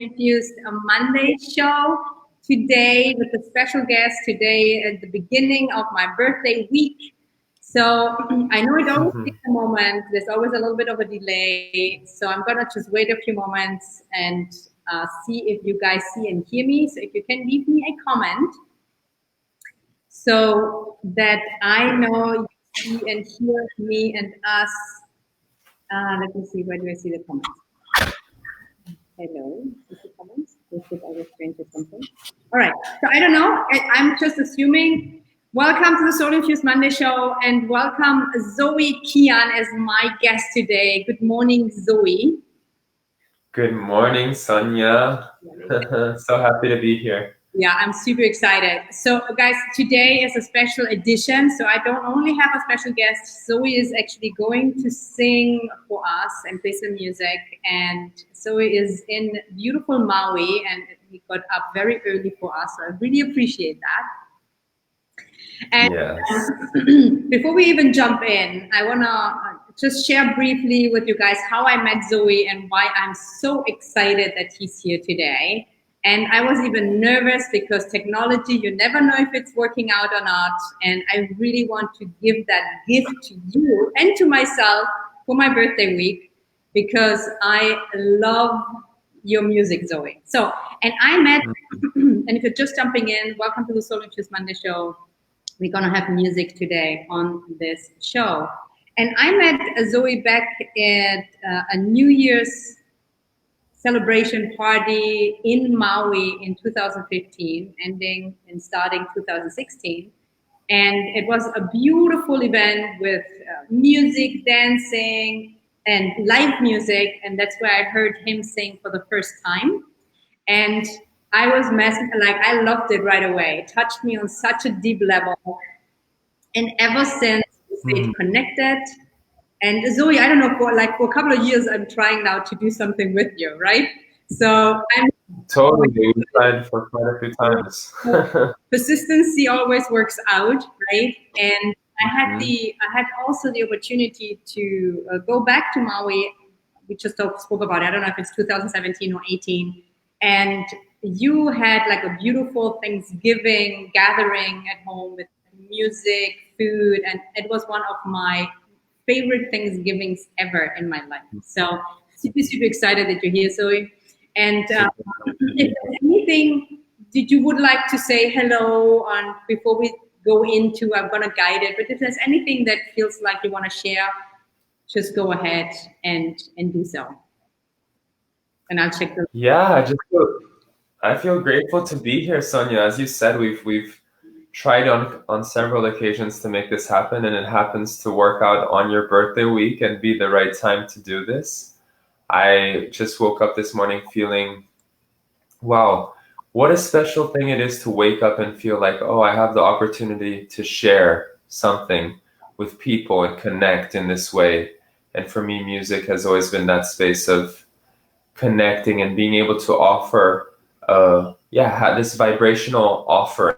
Infused Monday show today with a special guest today at the beginning of my birthday week. So I know it always takes a moment. There's always a little bit of a delay. So I'm gonna just wait a few moments and see if you guys see and hear me. So if you can leave me a comment so that I know you see and hear me and us. Let me see, where do I see the comments? Hello, is the comments? This is always strange or something. All right, so I don't know. I'm just assuming. Welcome to the Soul Infused Monday show, and welcome Zoe Kian as my guest today. Good morning, Zoe. Good morning, Sonia. So happy to be here. Yeah, I'm super excited. So, guys, today is a special edition. So, I don't only have a special guest. Zoe is actually going to sing for us and play some music. And Zoe is in beautiful Maui, and he got up very early for us. So, I really appreciate that. And Yes. before we even jump in, I want to just share briefly with you guys how I met Zoe and why I'm so excited that he's here today. And I was even nervous because technology, you never know if it's working out or not. And I really want to give that gift to you and to myself for my birthday week because I love your music, Zoe. So, and I met, and if you're just jumping in, welcome to the Soul Infused Monday show. We're going to have music today on this show. And I met Zoe back at a New Year's celebration party in Maui in 2015, ending and starting 2016. And it was a beautiful event with music, dancing, and live music. And that's where I heard him sing for the first time. And I was I loved it right away. It touched me on such a deep level. And ever since we stayed connected. And Zoe, I don't know, for a couple of years, I'm trying now to do something with you, right? So I'm Totally. We tried for quite a few times. Persistency always works out, right? And I had also the opportunity to go back to Maui. We just spoke about it. I don't know if it's 2017 or 18, and you had like a beautiful Thanksgiving gathering at home with music, food, and it was one of my favorite Thanksgivings ever in my life. So super excited that you're here, Zoe. And if there's anything that you would like to say hello on before we go into, I'm going to guide it. But if there's anything that feels like you want to share, just go ahead and do so. And I'll check the. Yeah, I feel grateful to be here, Sonia. As you said, we've tried on several occasions to make this happen, and it happens to work out on your birthday week and be the right time to do this. I just woke up this morning feeling, wow, what a special thing it is to wake up and feel like, oh, I have the opportunity to share something with people and connect in this way. And for me, music has always been that space of connecting and being able to offer, this vibrational offering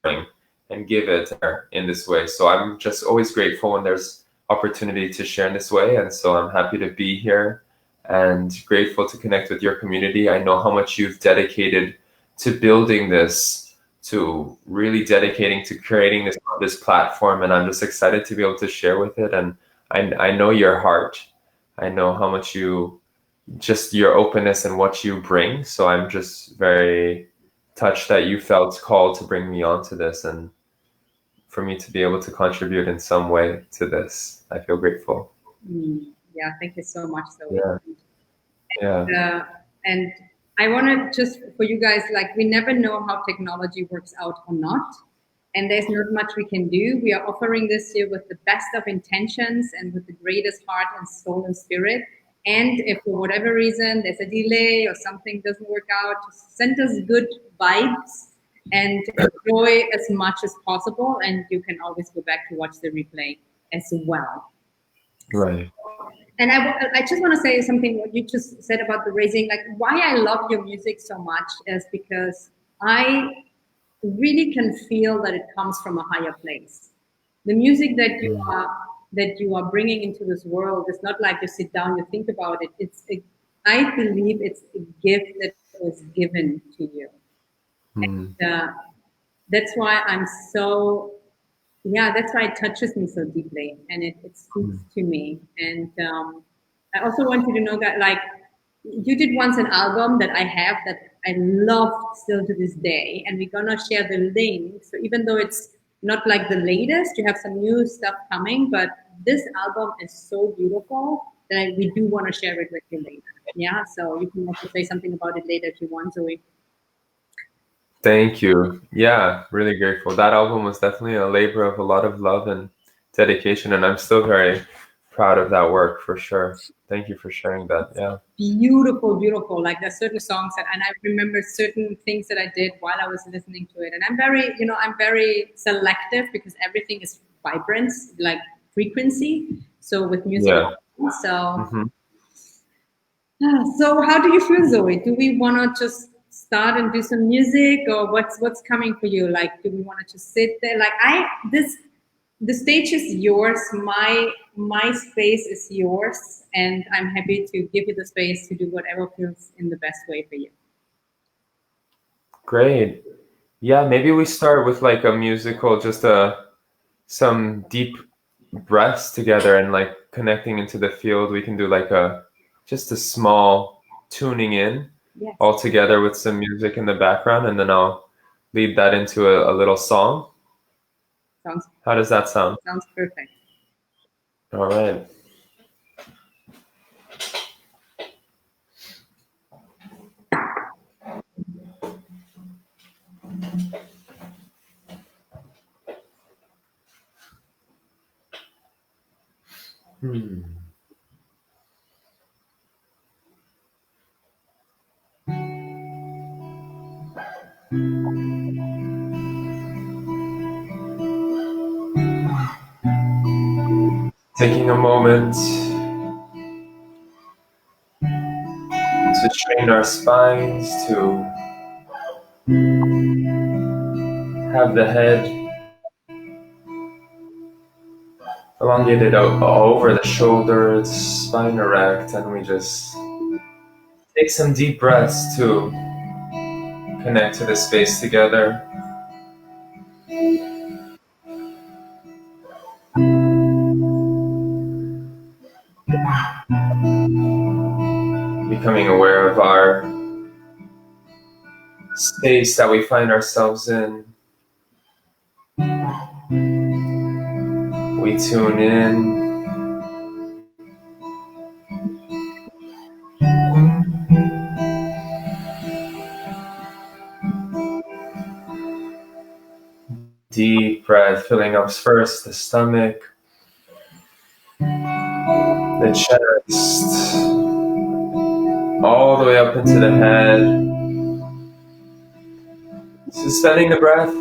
and give it in this way. So I'm just always grateful when there's opportunity to share in this way. And so I'm happy to be here and grateful to connect with your community. I know how much you've dedicated to building this, to really dedicating to creating this platform. And I'm just excited to be able to share with it. And I know your heart. I know how much just your openness and what you bring. So I'm just very touched that you felt called to bring me onto this and for me to be able to contribute in some way to this. I feel grateful. Yeah, thank you so much, Zoe. Yeah. And I want to just, for you guys, like, we never know how technology works out or not. And there's not much we can do. We are offering this year with the best of intentions and with the greatest heart and soul and spirit. And if for whatever reason there's a delay or something doesn't work out, just send us good vibes and enjoy as much as possible. And you can always go back to watch the replay as well. Right. And I just want to say something what you just said about the raising, like why I love your music so much is because I really can feel that it comes from a higher place. The music that you are bringing into this world is not like you sit down, you think about it. I believe it's a gift that was given to you. Hmm. Uh, that's why I'm so, yeah, that's why it touches me so deeply and it speaks to me. And I also want you to know that, like, you did once an album that I have that I love still to this day, and we're gonna share the link. So even though it's not like the latest, you have some new stuff coming, but this album is so beautiful that we do want to share it with you later. Yeah, so you can also say something about it later if you want, Zoe. Thank you. Yeah, really grateful. That album was definitely a labor of a lot of love and dedication, and I'm still very proud of that work for sure. Thank you for sharing that. Yeah. Beautiful, beautiful. Like there's certain songs that, and I remember certain things that I did while I was listening to it. And I'm very, I'm very selective because everything is vibrant, like frequency. So with music, Yeah. so Hmm. so how do you feel, Zoe? Do we want to just start and do some music, or what's coming for you? Like, do we want to just sit there? Like the stage is yours. My space is yours, and I'm happy to give you the space to do whatever feels in the best way for you. Great. Yeah, maybe we start with like a musical, just some deep breaths together and like connecting into the field. We can do like a just a small tuning in Yes, all together with some music in the background, and then I'll lead that into a little song. sounds How does that sound? sounds perfect. All right. Hmm. Taking a moment to train our spines, to have the head elongated over the shoulders, spine erect, and we just take some deep breaths to connect to the space together. Becoming aware of our space that we find ourselves in. We tune in. Deep breath filling up first the stomach, the chest, all the way up into the head. Suspending the breath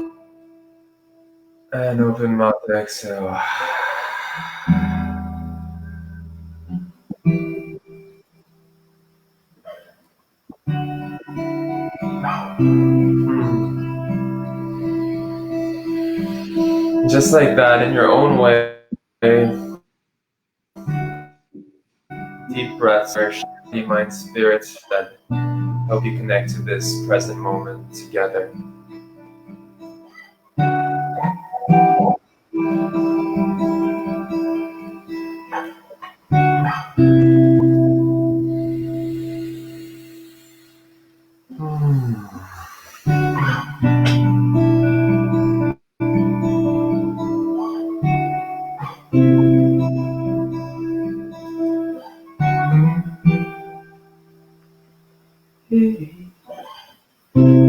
and open mouth and exhale. Just like that, in your own way, deep breaths are body, mind, spirit that help you connect to this present moment together.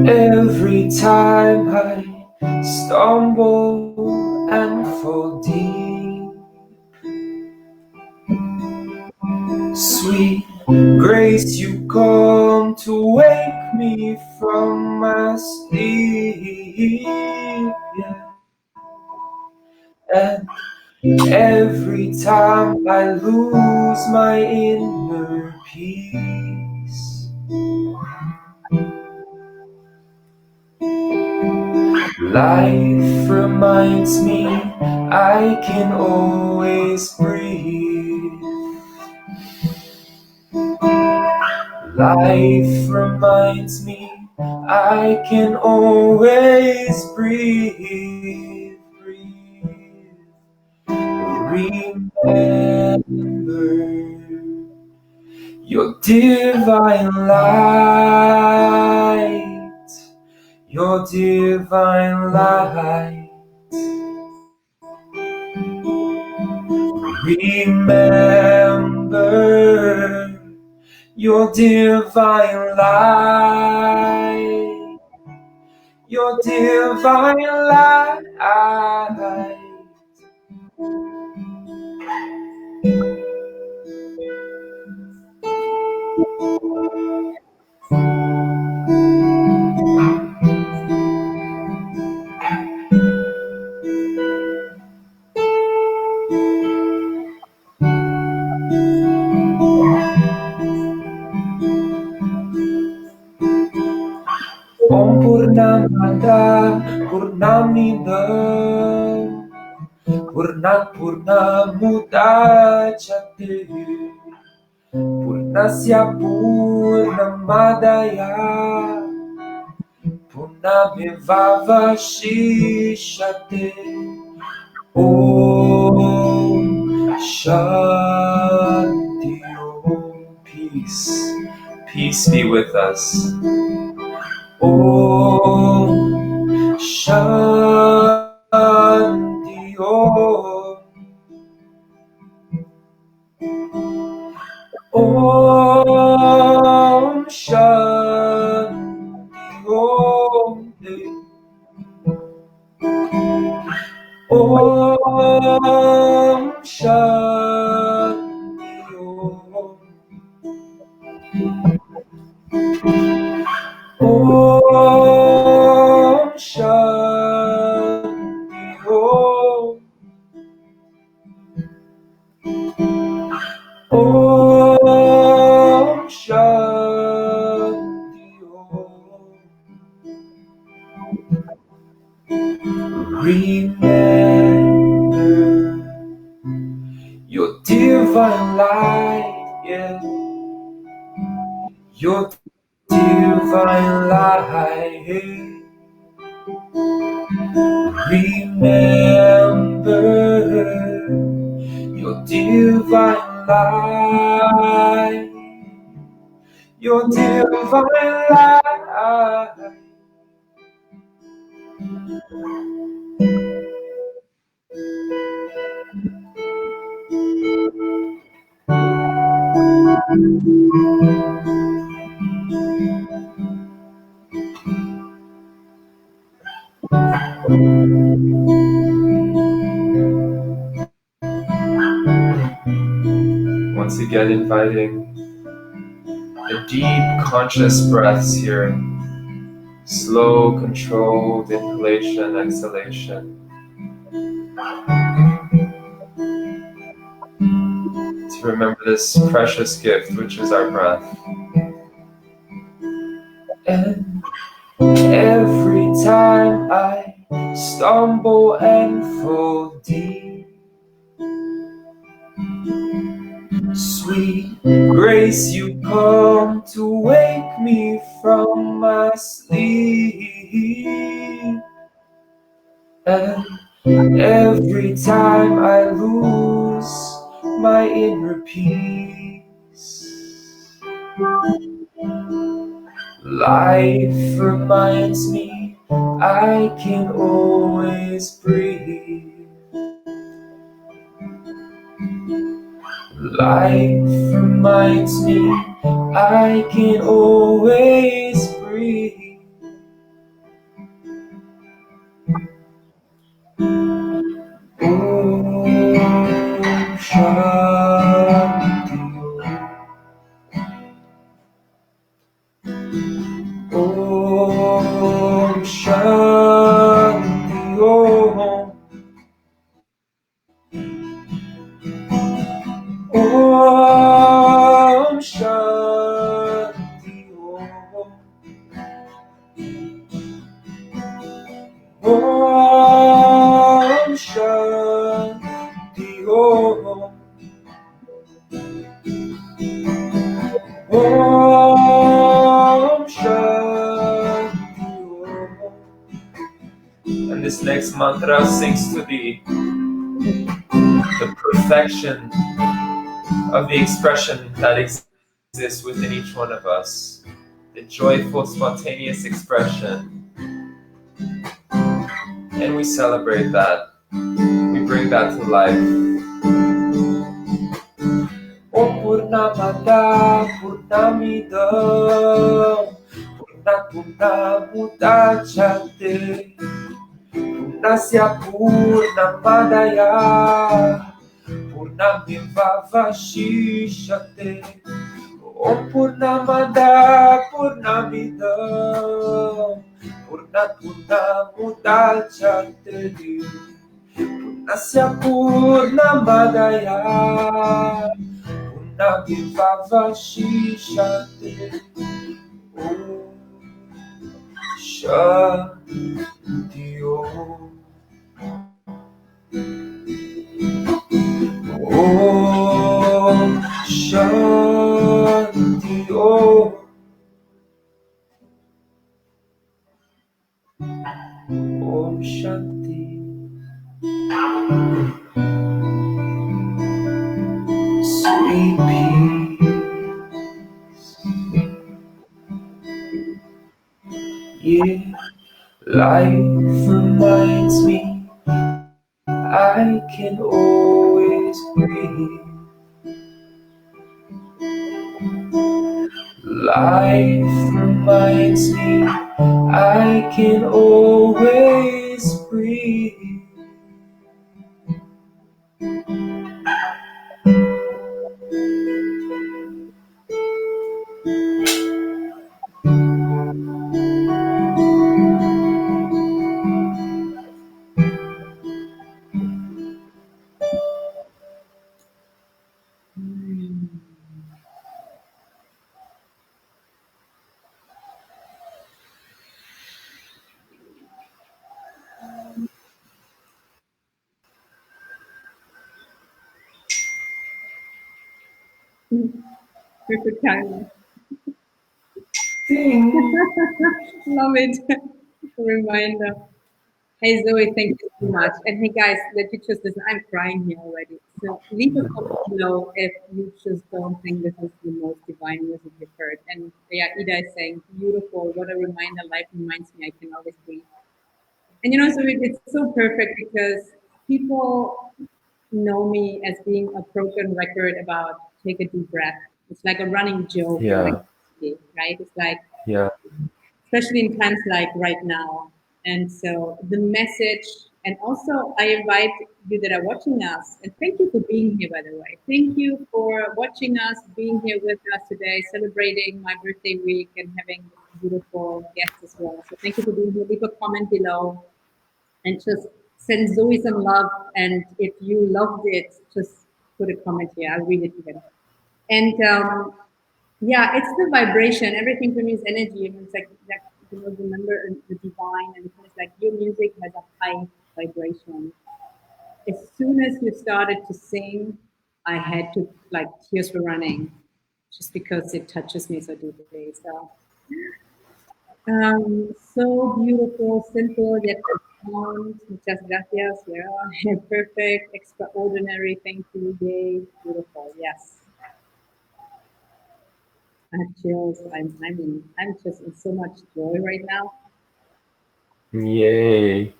Every time I stumble and fall deep, sweet grace, you come to wake me from my sleep. Yeah. And every time I lose my inner peace, life reminds me I can always breathe. Life reminds me I can always breathe, breathe. Remember your divine light, your divine light. Remember your divine light, your divine light. Om Purnamada Purnamidam Purnat Purnamudachyate Purnasya Purnamadaya Purnamevavashishate. Om Shanti Om. Peace. Peace be with us. Om Shanti Om. Om Shanti Om. Om Shanti Om. Om Shanti Om. Om Shanti Om. Remember your divine light, yeah, your divine light. Remember your divine light, your divine light. Once again, inviting the deep conscious breaths here. Slow, controlled inhalation, exhalation. To remember this precious gift, which is our breath. And every time I stumble and fall deep, sweet grace, you come to wake me from my sleep. And every time I lose my inner peace, life reminds me I can always breathe. Life reminds me I can always breathe. Om Shanti Om Shanti Om. Om Shanti Om. this next mantra sings to the perfection of the expression that exists within each one of us, the joyful, spontaneous expression. And we celebrate that. We bring that to life. O Purnamada Purnamidam Purna Mudachyate Purnasya Purnamadaya Purnameva Vashishate Om Purnamada Purnamidam Purna Mudachyate Purnasya Purnamadaya Purnameva Vashishate Om Shanti Om Om Shanti Om Om Shanti Sweet peace. Yeah, life reminds me I can always breathe. Life reminds me I can always breathe. Perfect timing. Ding. Love it. Reminder. Hey Zoe, thank you so much. And hey guys, let you just listen. I'm crying here already. So leave a comment below if you just don't think this is the most divine music you've heard. And yeah, Ida is saying, beautiful. What a reminder. Life reminds me I can always breathe. And you know, so it's so perfect because people know me as being a broken record about take a deep breath. It's like a running joke, Yeah. right? It's like, Yeah. especially in times like right now. And so the message, and also I invite you that are watching us, and thank you for being here, by the way. Thank you for watching us, being here with us today, celebrating my birthday week and having beautiful guests as well. So thank you for being here. Leave a comment below and just send Zoe some love. And if you loved it, just put a comment here. I'll read it again. And yeah, it's the vibration. Everything for me is energy. And it's like, remember the divine, and it's like your music has a high vibration. As soon as you started to sing, I had to, like, tears were running just because it touches me so deeply. So beautiful, simple, yet profound. Muchas gracias. Yeah, perfect, extraordinary. Thank you. Yay, beautiful. Yes. I have chills. I'm just in so much joy right now. Yay.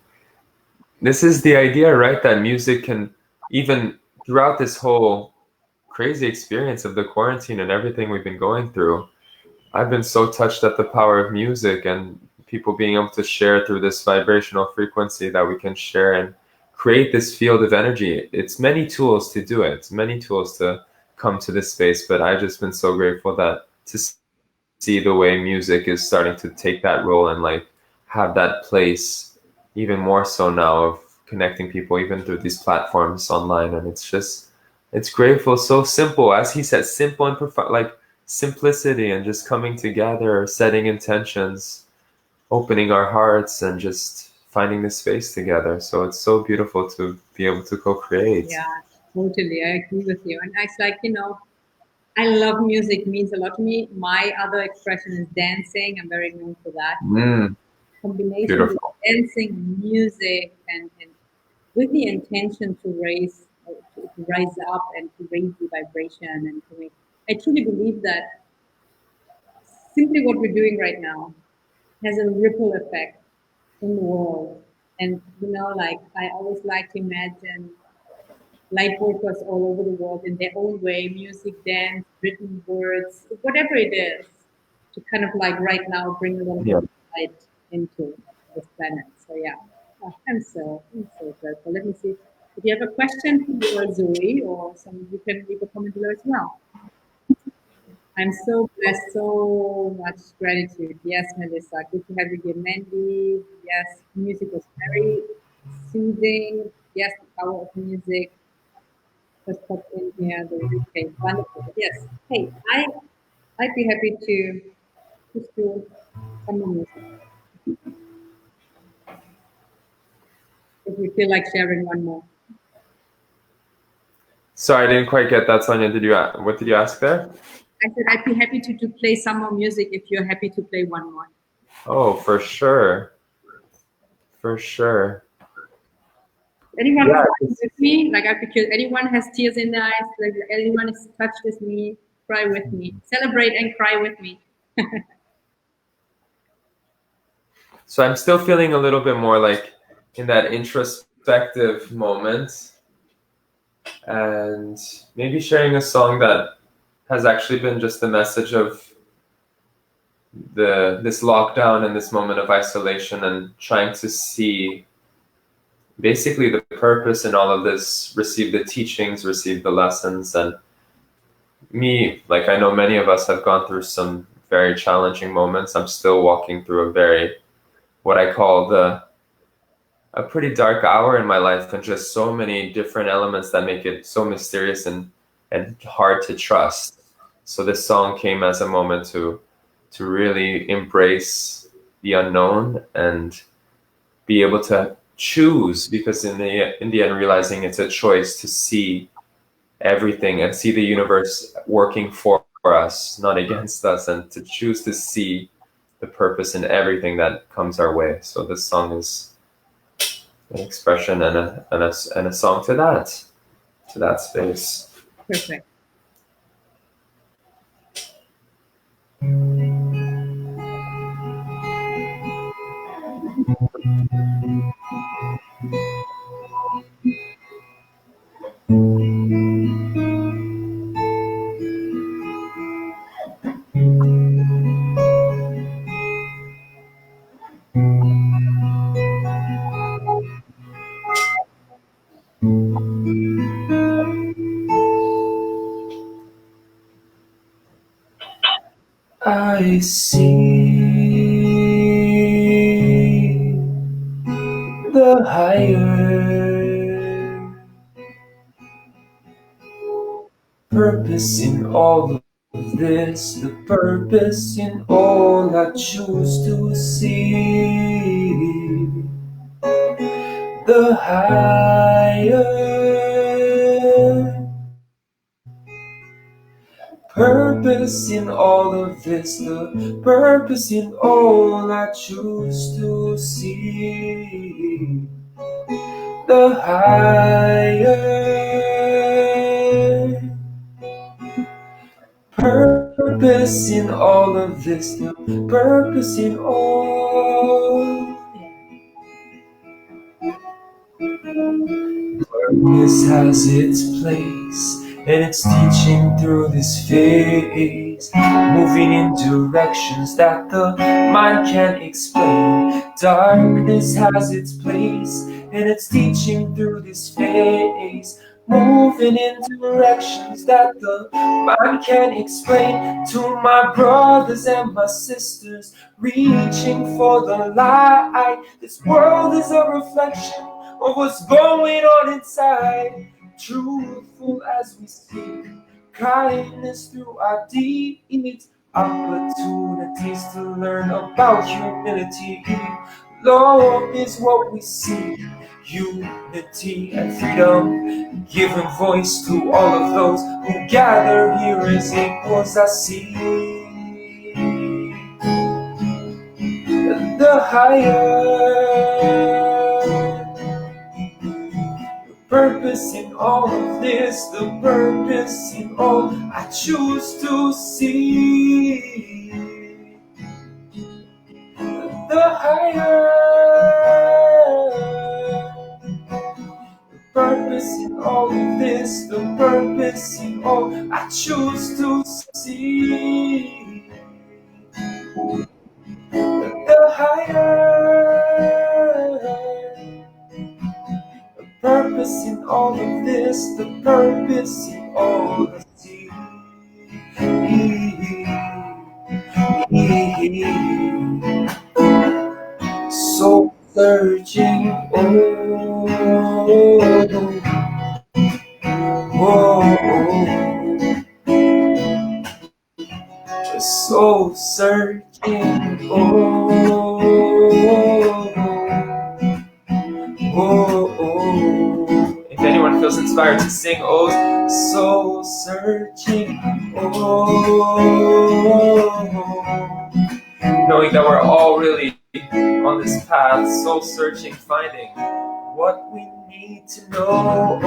This is the idea, right? That music can, even throughout this whole crazy experience of the quarantine and everything we've been going through, I've been so touched at the power of music and people being able to share through this vibrational frequency that we can share and create this field of energy. It's many tools to do it. It's many tools to come to this space, but I've just been so grateful that to see the way music is starting to take that role and like have that place even more so now of connecting people even through these platforms online. And it's grateful, so simple, as he said, simple and profound, like simplicity and just coming together, setting intentions, opening our hearts, and just finding this space together. So it's so beautiful to be able to co-create. Yeah, totally. I agree with you. And it's like, I love music, it means a lot to me. My other expression is dancing. I'm very known for that. Mm, Combination beautiful. dancing, music, and with the intention to rise up and to raise the vibration and to make. I truly believe that simply what we're doing right now has a ripple effect in the world. And like I always like to imagine light workers all over the world in their own way, music, dance, written words, whatever it is, to kind of like right now bring a little bit Yeah. of light into this planet. So yeah, I'm so grateful. Let me see if you have a question for Zoe or some, you can leave a comment below as well. I'm so blessed, so much gratitude. Yes, Melissa, good to have you here. Mandy, yes, music was very soothing. Yes, the power of music just popped in here. The replay, wonderful. Yes, hey, I'd be happy to just do some more music if you feel like sharing one more. Sorry, I didn't quite get that, Sonia. What did you ask there? I said I'd be happy to play some more music if you're happy to play one more. Oh, for sure. For sure. Anyone Yeah. crying with me? Like I feel anyone has tears in their eyes, like anyone is touched with me, cry with me. Celebrate and cry with me. So I'm still feeling a little bit more like in that introspective moment, and maybe sharing a song that has actually been just a message of this lockdown and this moment of isolation, and trying to see basically the purpose in all of this, receive the teachings, receive the lessons. And me, like I know many of us have gone through some very challenging moments. I'm still walking through a very, what I call a pretty dark hour in my life, and just so many different elements that make it so mysterious and hard to trust. So this song came as a moment to really embrace the unknown and be able to choose, because in the end, realizing it's a choice to see everything and see the universe working for us, not against us, and to choose to see the purpose in everything that comes our way. So this song is an expression and a song to that space. Perfect. I see the higher purpose in all of this, the purpose in all I choose to see. The higher purpose in all of this, the purpose in all I choose to see. The higher purpose in all of this, the purpose in all. Darkness has its place, and it's teaching through this phase, moving in directions that the mind can't explain. Darkness has its place, and it's teaching through this phase, moving in directions that the mind can't explain. To my brothers and my sisters, reaching for the light, this world is a reflection of what's going on inside. Truthful as we speak, kindness through our deeds, opportunities to learn about humility. Love is what we seek, unity and freedom, giving voice to all of those who gather here as equals. I see the higher purpose in all of this, the purpose in all I choose to see. The higher purpose in all of this, the purpose in all I choose to see. The higher purpose in all of this, the purpose in all I see. Soul searching, oh, soul searching, If anyone feels inspired to sing, oh, soul searching, knowing that we're all really on this path, soul searching, finding what we need to know.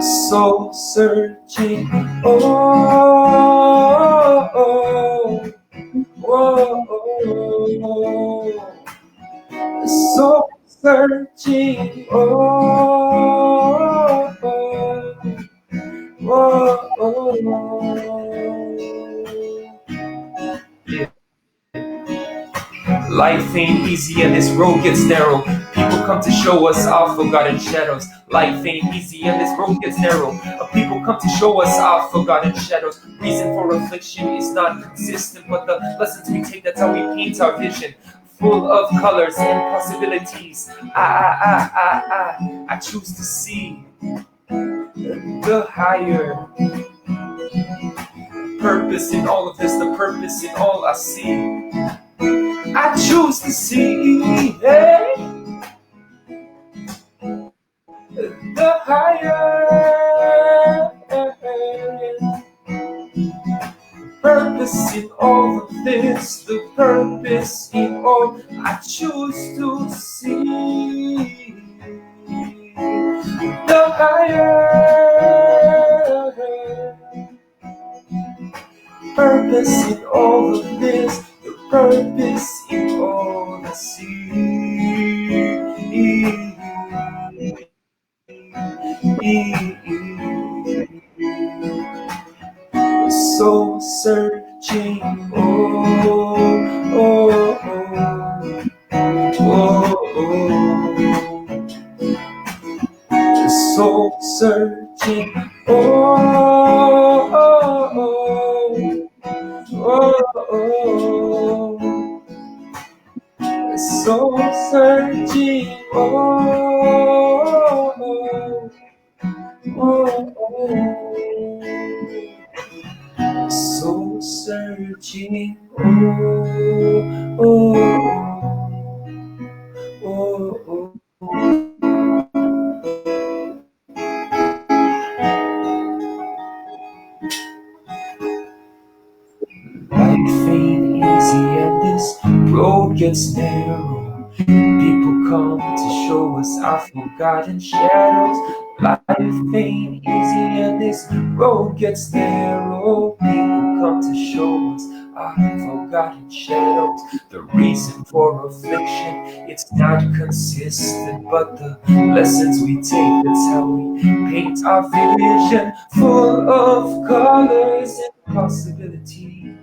Soul searching, soul searching, yeah. Life ain't easy and this road gets narrow. People come to show us our forgotten shadows. Life ain't easy and this road gets narrow. People come to show us our forgotten shadows. Reason for affliction is not consistent, but the lessons we take, that's how we paint our vision. Full of colors and possibilities. I choose to see the higher purpose in all of this, the purpose in all I see. I choose to see, hey, the higher purpose in all of this, the purpose in all I choose to see. The higher purpose in all of this, the purpose in all I see. Soul searching, soul searching, soul searching, soul searching, Life ain't easy and this road gets narrow. People come to show us our forgotten shadows. Life ain't easy and this road gets narrow. People come to show us our forgotten shadows. The reason for affliction, it's not consistent, but the lessons we take, that's how we paint our vision. Full of colors and possibilities.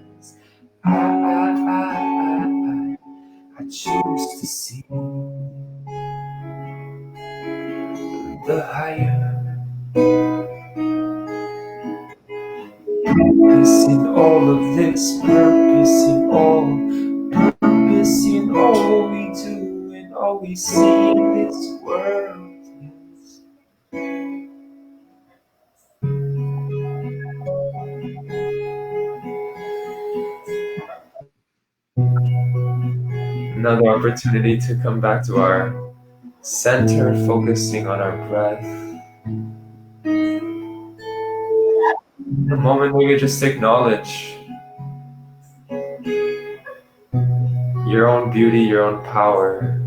I choose to see the higher purpose in all of this, purpose in all we do and all we see in this world. Another opportunity to come back to our center, focusing on our breath. A moment where we just acknowledge your own beauty, your own power.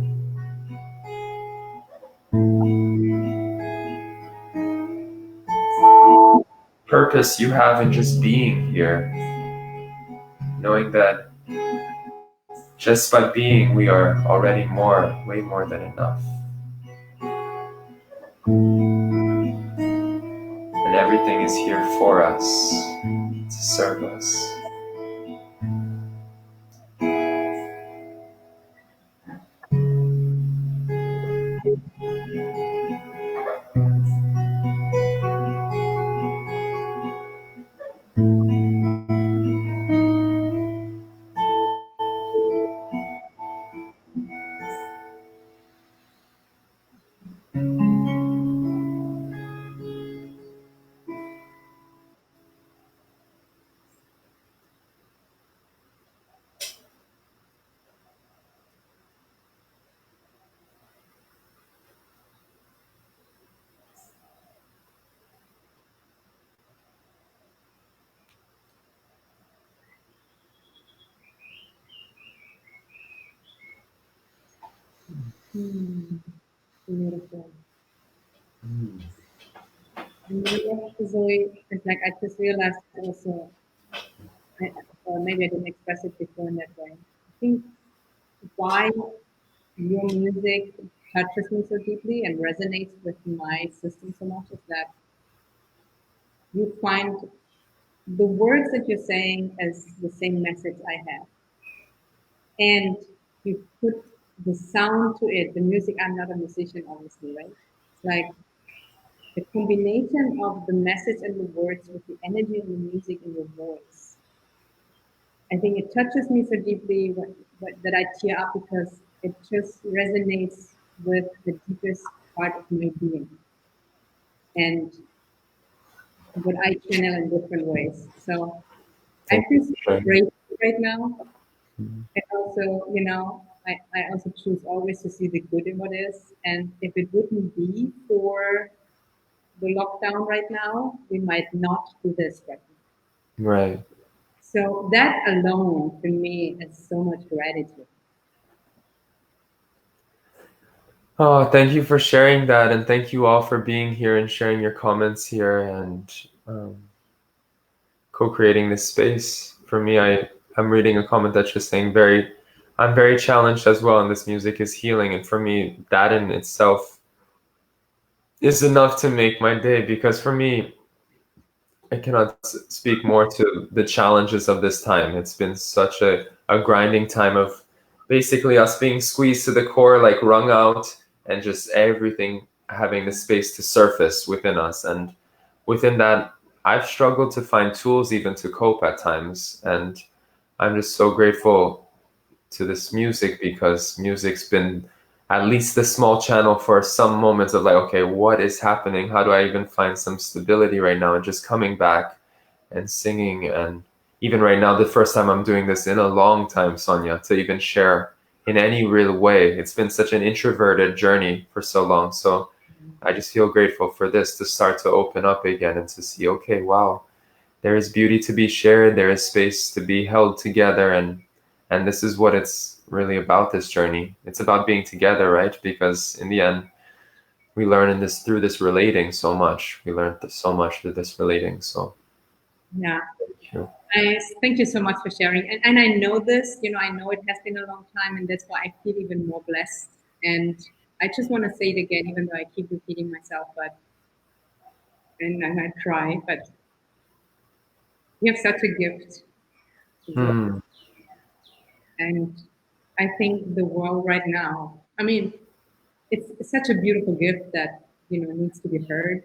Purpose you have in just being here, knowing that just by being we are already more, way more than enough. And everything is here for us, to serve us. Beautiful. And Zoe, it's like I just realized also, or maybe I didn't express it before in that way. I think why your music touches me so deeply and resonates with my system so much is that you find the words that you're saying as the same message I have. And you put the sound to it, the music. I'm not a musician, obviously, right? It's like the combination of the message and the words with the energy and the music in your voice. I think it touches me so deeply that I tear up because it just resonates with the deepest part of my being and what I channel in different ways. So I Thank you feel so for sharing. grateful right now. And also, I also choose always to see the good in what is. And if it wouldn't be for the lockdown right now, we might not do this right now. Right. So that alone for me is so much gratitude. Oh, thank you for sharing that, and thank you all for being here and sharing your comments here and co-creating this space. For me, I'm reading a comment that's just saying I'm very challenged as well, and this music is healing. And for me, that in itself is enough to make my day because for me, I cannot speak more to the challenges of this time. It's been such a grinding time of basically us being squeezed to the core, like wrung out, and just everything having the space to surface within us. And within that, I've struggled to find tools even to cope at times. And I'm just so grateful to this music because music's been at least the small channel for some moments of like, okay, what is happening? How do I even find some stability right now? And just coming back and singing. And even right now, the first time I'm doing this in a long time, Sonia, to even share in any real way. It's been such an introverted journey for so long. So I just feel grateful for this to start to open up again and to see, okay, wow, there is beauty to be shared, there is space to be held together, and this is what it's really about, this journey. It's about being together, right? Because in the end, we learn in this through this relating so much. We learned so much through this relating. So Yeah. thank you. Thank you so much for sharing. And I know this, I know it has been a long time, and that's why I feel even more blessed. And I just want to say it again, even though I keep repeating myself, and I try, but you have such a gift to work. Hmm. And I think the world right now, I mean, it's such a beautiful gift that, needs to be heard.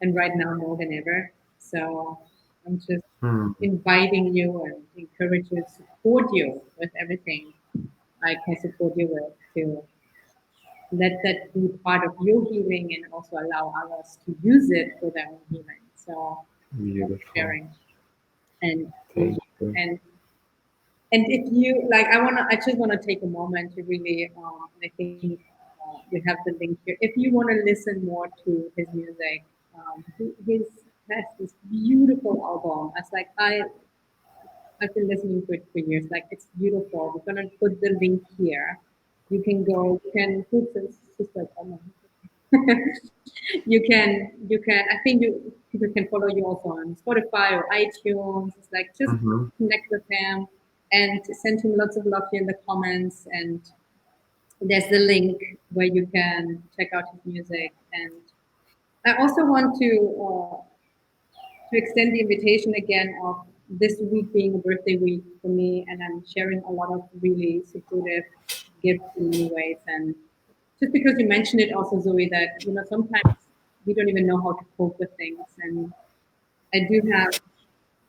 And right now more than ever. So I'm just Hmm. inviting you and encourage you, support you with everything I can support you with to let that be part of your healing and also allow others to use it for their own healing. So Beautiful. sharing and Thank you. and and if you like, I just wanna take a moment to really, I think we have the link here. If you want to listen more to his music, he has this beautiful album. It's like I've been listening to it for years. Like it's beautiful. We're gonna put the link here. You can go. You can put this. Just like, oh no. You can. I think people can follow you also on Spotify or iTunes. It's like just Mm-hmm. connect with him and send him lots of love here in the comments. And there's the link where you can check out his music. And I also want to extend the invitation again of this week being a birthday week for me, and I'm sharing a lot of really supportive gifts in many ways. And just because you mentioned it also, Zoe, that sometimes we don't even know how to cope with things, and I do have.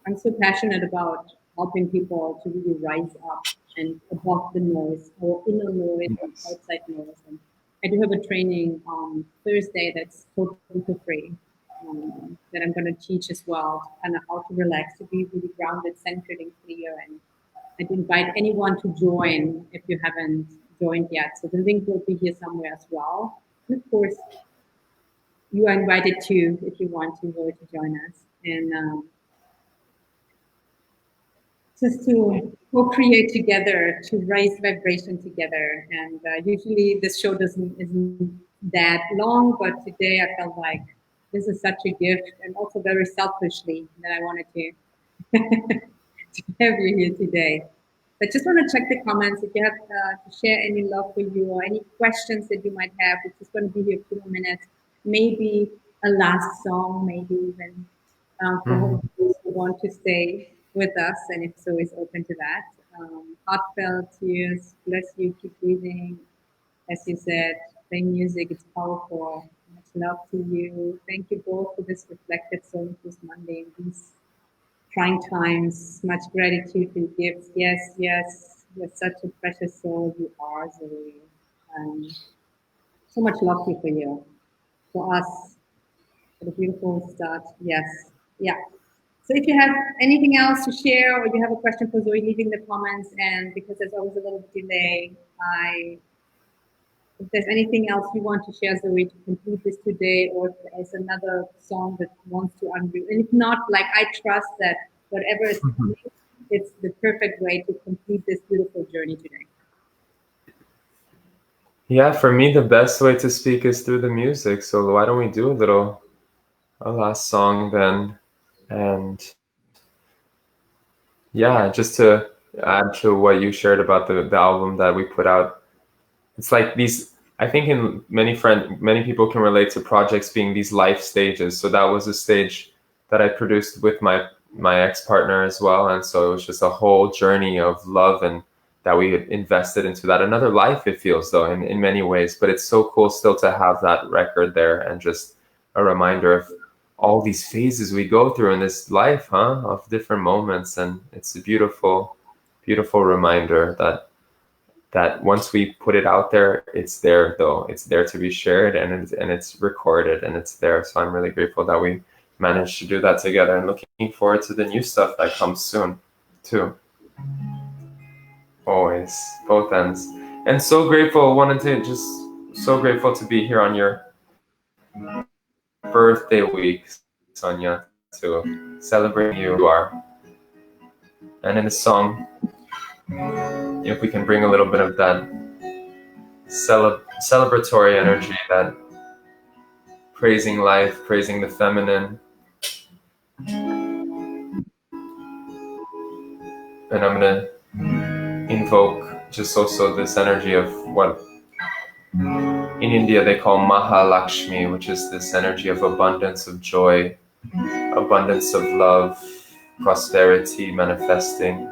I'm so passionate about helping people to really rise up and above the noise or inner noise or Yes. outside noise. And I do have a training on Thursday that's totally for free that I'm going to teach as well, kind of how to relax, to be really grounded, centered, and clear. And I'd invite anyone to join if you haven't joined yet. So the link will be here somewhere as well. And of course, you are invited too if you want to go to join us. And just to co-create together, to raise vibration together. And usually this show isn't that long, but today I felt like this is such a gift, and also very selfishly that I wanted to, to have you here today. But just want to check the comments if you have to share any love for you or any questions that you might have. It's just going to be here a few more minutes, maybe a last song, maybe even for Mm. those who want to stay with us, and if so, is open to that. Heartfelt tears, bless you, keep breathing. As you said, playing music, it's powerful. Much love to you. Thank you both for this reflected Soul Infused Monday in these trying times. Much gratitude for your gifts. Yes, yes, you're such a precious soul. You are, Zoe. Um, so much love here for you, for us, for the beautiful start. Yes, yeah. So if you have anything else to share or you have a question for Zoe, leave in the comments. And because there's always a little delay, if there's anything else you want to share, Zoe, to complete this today, or if there's another song that wants to unveil, and if not, like I trust that whatever is coming, it's the perfect way to complete this beautiful journey today. Yeah, for me, the best way to speak is through the music. So why don't we do a last song then? And yeah, just to add to what you shared about the album that we put out, it's like these. I think in many people can relate to projects being these life stages. So that was a stage that I produced with my ex partner as well, and so it was just a whole journey of love and that we had invested into that. Another life, it feels though, in many ways. But it's so cool still to have that record there and just a reminder of all these phases we go through in this life, huh? Of different moments, and it's a beautiful, beautiful reminder that once we put it out there, it's there though. It's there to be shared, and it's recorded and it's there. So I'm really grateful that we managed to do that together, and looking forward to the new stuff that comes soon too. Always, both ends. And so grateful, wanted to just so grateful to be here on your birthday week, Sonia, to celebrate you are. And in the song, if we can bring a little bit of that celebratory energy, that praising life, praising the feminine. And I'm going to invoke just also this energy of what in India they call Mahalakshmi, which is this energy of abundance, of joy, abundance of love, prosperity manifesting.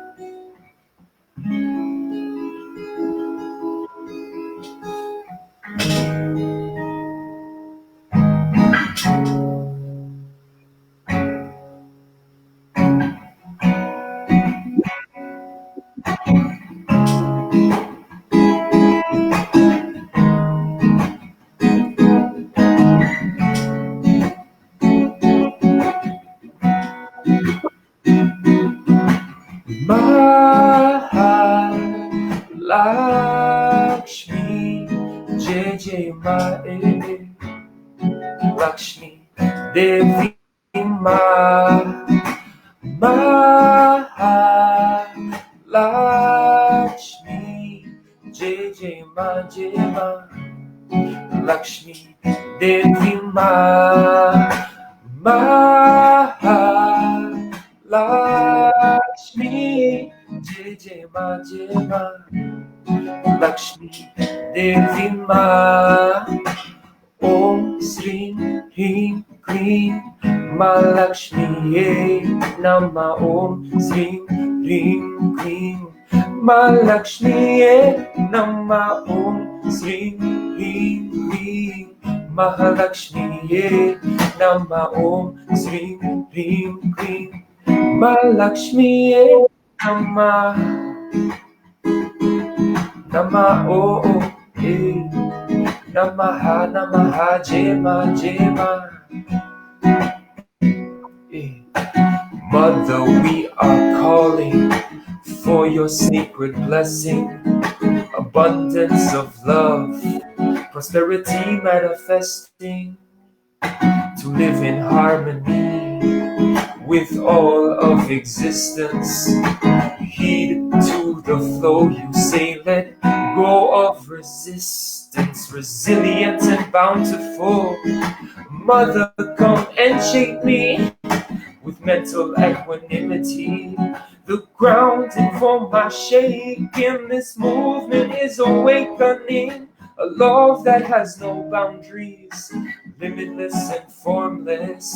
Mahalakshmi, Jai Jai Mae, Lakshmi Devi Ma, Mahalakshmi. Jema Lakshmi Devi Mahalakshmi Jema Lakshmi Devi Om Sri Hrim Krim Malakshmi Nama Om Sri Hrim Krim Malakshmi Nama Om Sri Hrim Krim Mahalakshmi Nama Om Sri Hrim Krim Malakshmi Nama Nama Om Namaha Namaha Jema Mother, we are calling for your sacred blessing, abundance of love, prosperity manifesting, to live in harmony with all of existence. Heed to the flow, you say, let go of resistance, resilient and bountiful. Mother, come and shape me with mental equanimity. The grounding for my shaking, this movement is awakening. A love that has no boundaries, limitless and formless,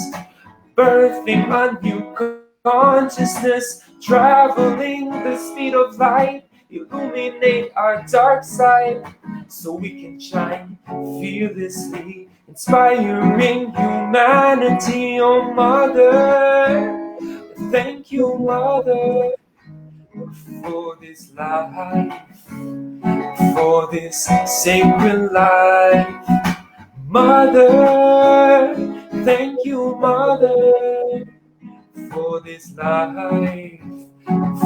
birthing a new consciousness, traveling the speed of light, illuminate our dark side, so we can shine fearlessly, inspiring humanity. Oh Mother, thank you, Mother, for this life, for this sacred life. Mother, thank you, Mother, for this life,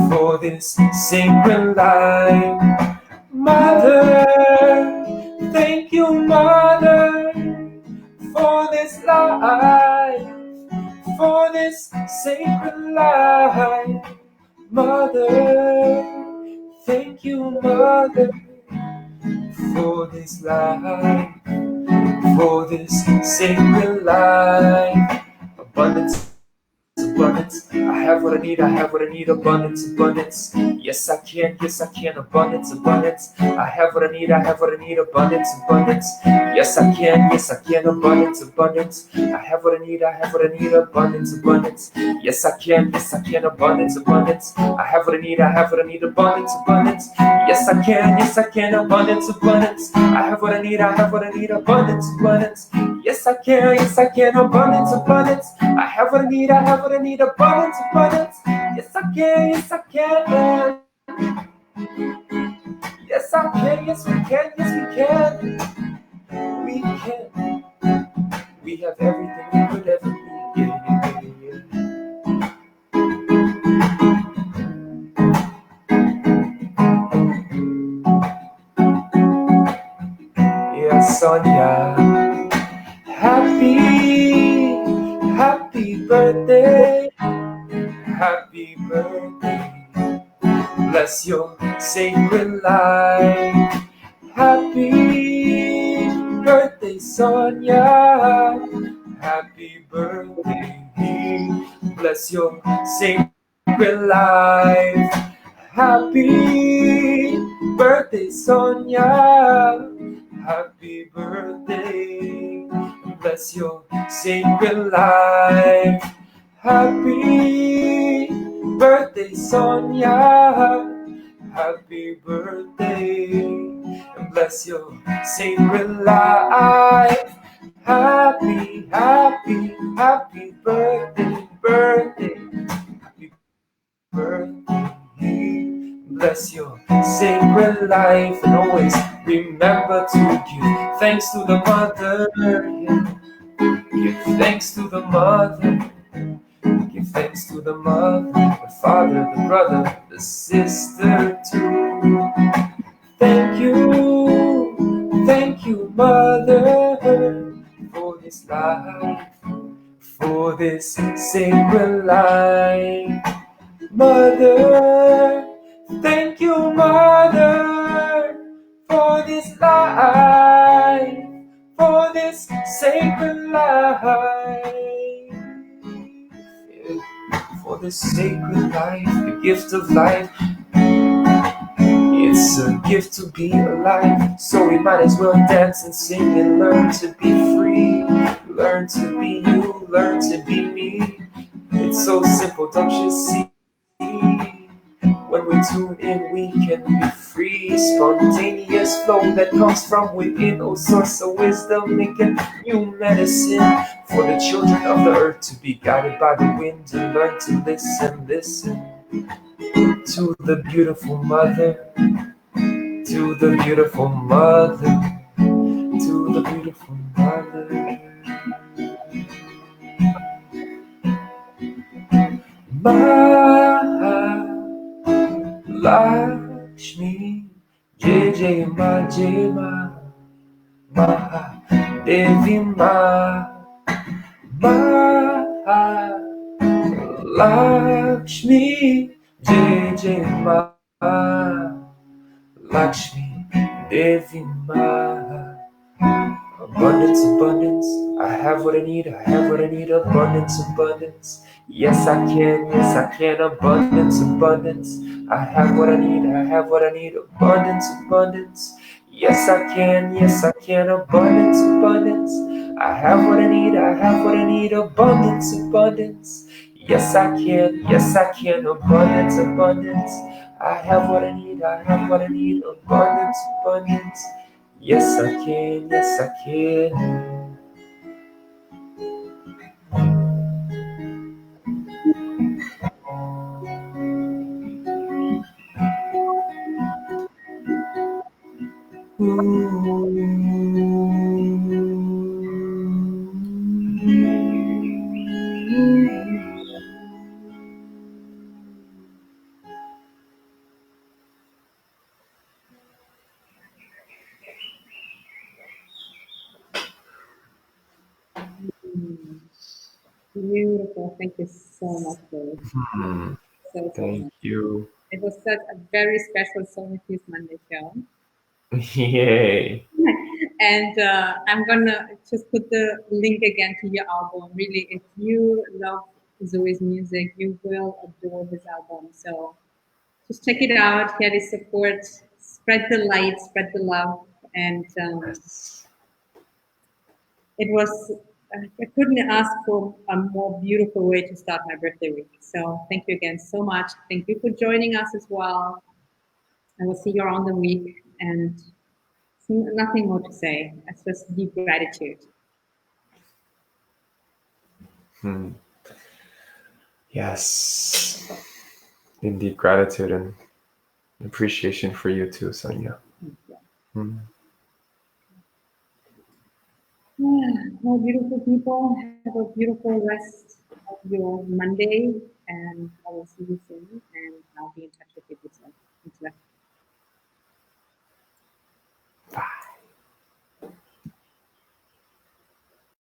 for this sacred life. Mother, thank you, Mother, for this life, for this sacred life. Mother, thank you, Mother, for this life, for this sacred life. Abundance, abundance, I have what I need, I have what I need. Abundance, abundance, yes I can, abundance, abundance, I have what I need, I have what I need. Abundance, abundance, yes I can, abundance, abundance, I have what I need, I have what I need. Abundance, abundance, yes I can, abundance, abundance, I have what I need, I have what I need. Abundance, abundance, yes I can, abundance, abundance, I have what I need, I have what I need. Abundance, abundance, yes I can, abundance, abundance, I have what I need, I have what I need. Abundance, abundance, yes I can, yes I can, yes we can, we can, we have everything we could ever be. Yeah, Sonia, happy birthday, happy birthday. Bless your sacred life. Happy birthday, Sonia. Happy birthday. Bless your sacred life. Happy birthday, Sonia. Happy birthday. Bless your sacred life. Happy birthday, Sonia. Happy birthday, and bless your sacred life. Happy birthday, happy birthday. Bless your sacred life, and always remember to give thanks to the mother. Give thanks to the mother. Give thanks to the mother, the father, the brother, the sister too. Thank you, mother, for this life, for this sacred life. Mother, thank you, mother, for this life. life, for this sacred life, for this sacred life, the gift of life. It's a gift to be alive, so we might as well dance and sing and learn to be free. Learn to be you, learn to be me. It's so simple, don't you see? When we tune in, we can be free. Spontaneous flow that comes from within. Oh, source of wisdom, making new medicine for the children of the earth to be guided by the wind and learn to listen to the beautiful mother, to the beautiful mother, to the beautiful mother. Mahalakshmi, Jai Jai Ma Jai Ma, Mahadevi Ma, Mahalakshmi, Jai Jai Ma, Lakshmi Devi Ma. Abundance, abundance, I have what I need, I have what I need, abundance, abundance. Yes, I can, abundance, abundance. I have what I need, I have what I need, abundance, abundance. Yes, I can, abundance, abundance. I have what I need, I have what I need, abundance, abundance. Yes, I can, abundance, abundance. I have what I need, I have what I need, abundance, abundance. Yes, I can, I can. Beautiful. Thank you so much, Joey. So Thank much. you. It was such a very special Soul Infused Monday show. Yay. And I'm gonna just put the link again to your album. Really, if you love Zoe's music, you will adore his album. So just check it out. Here is support. Spread the light, spread the love, and it was. I couldn't ask for a more beautiful way to start my birthday week. So thank you again so much. Thank you for joining us as well. I will see you around the week, and nothing more to say. It's just deep gratitude. Yes. Indeed, gratitude and appreciation for you too, Sonia. Well, beautiful people, have a beautiful rest of your Monday, and I will see you soon.